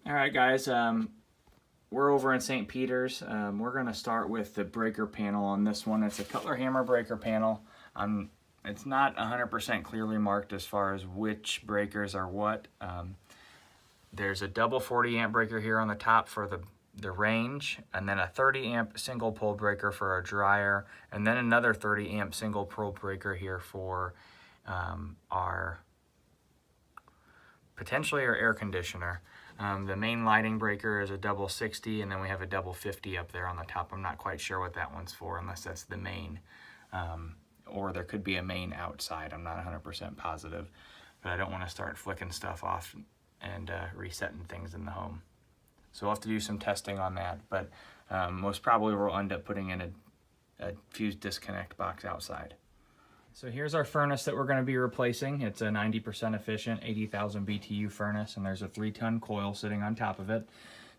All right, guys, we're over in St. Peter's. We're going to start with the breaker panel on this one. It's a Cutler hammer breaker panel. It's not 100% clearly marked as far as which breakers are what. There's a double 40 amp breaker here on the top for the range, and then a 30 amp single pole breaker for a dryer, and then another 30 amp single pole breaker here for our potentially our air conditioner. The main lighting breaker is a double 60, and then we have a double 50 up there on the top. I'm not quite sure what that one's for unless that's the main. Or there could be a main outside. I'm not 100% positive, but I don't want to start flicking stuff off and resetting things in the home. So we'll have to do some testing on that, but most probably we'll end up putting in a fuse disconnect box outside. So here's our furnace that we're going to be replacing. It's a 90% efficient 80,000 BTU furnace, and there's a 3-ton coil sitting on top of it.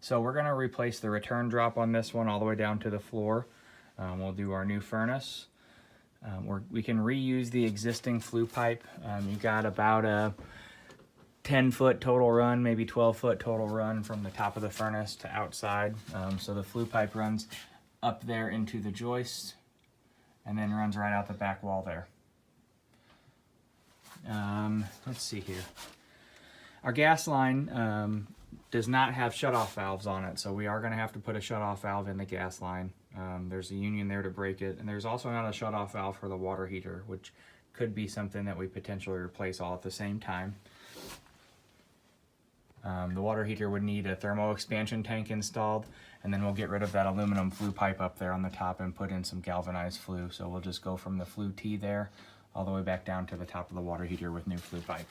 So we're going to replace the return drop on this one all the way down to the floor. We'll do our new furnace. We can reuse the existing flue pipe. You got about a 10-foot total run, maybe 12-foot total run from the top of the furnace to outside. So the flue pipe runs up there into the joist and then runs right out the back wall there. Let's see here. Our gas line does not have shutoff valves on it, so we are going to have to put a shutoff valve in the gas line. There's a union there to break it, and there's also not a shutoff valve for the water heater, which could be something that we potentially replace all at the same time. The water heater would need a thermo expansion tank installed, and then we'll get rid of that aluminum flue pipe up there on the top and put in some galvanized flue. So we'll just go from the flue T there all the way back down to the top of the water heater with new flue pipe.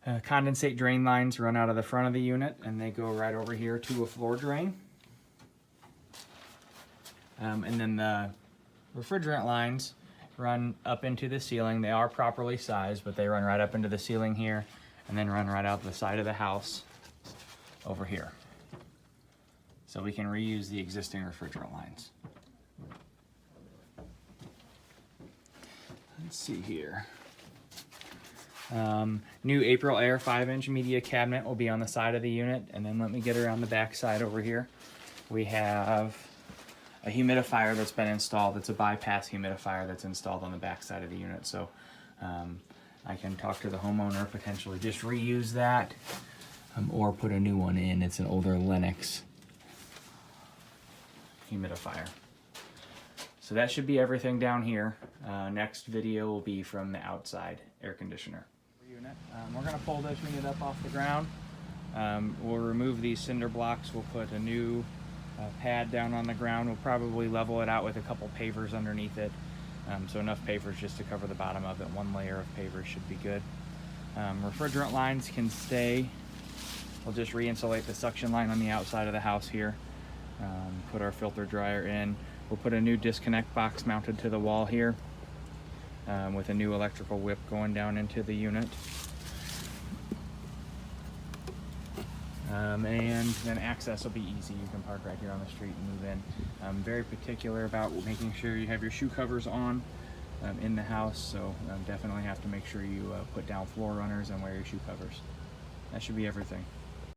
Condensate drain lines run out of the front of the unit, and they go right over here to a floor drain. And then the refrigerant lines run up into the ceiling. They are properly sized, but they run right up into the ceiling here and then run right out the side of the house over here. So we can reuse the existing refrigerant lines. Let's see here. New April Air 5-inch media cabinet will be on the side of the unit, and then let me get around the back side over here. We have a humidifier that's been installed. It's a bypass humidifier that's installed on the back side of the unit. So I can talk to the homeowner, potentially just reuse that or put a new one in. It's an older Lennox humidifier. So that should be everything down here. Next video will be from the outside air conditioner unit. We're going to pull this unit up off the ground. We'll remove these cinder blocks. We'll put a new pad down on the ground. We'll probably level it out with a couple pavers underneath it. So enough pavers just to cover the bottom of it. One layer of pavers should be good. Refrigerant lines can stay. We'll just re-insulate the suction line on the outside of the house here. Put our filter dryer in. We'll put a new disconnect box mounted to the wall here with a new electrical whip going down into the unit. And then access will be easy. You can park right here on the street and move in. I'm very particular about making sure you have your shoe covers on in the house, so definitely have to make sure you put down floor runners and wear your shoe covers. That should be everything.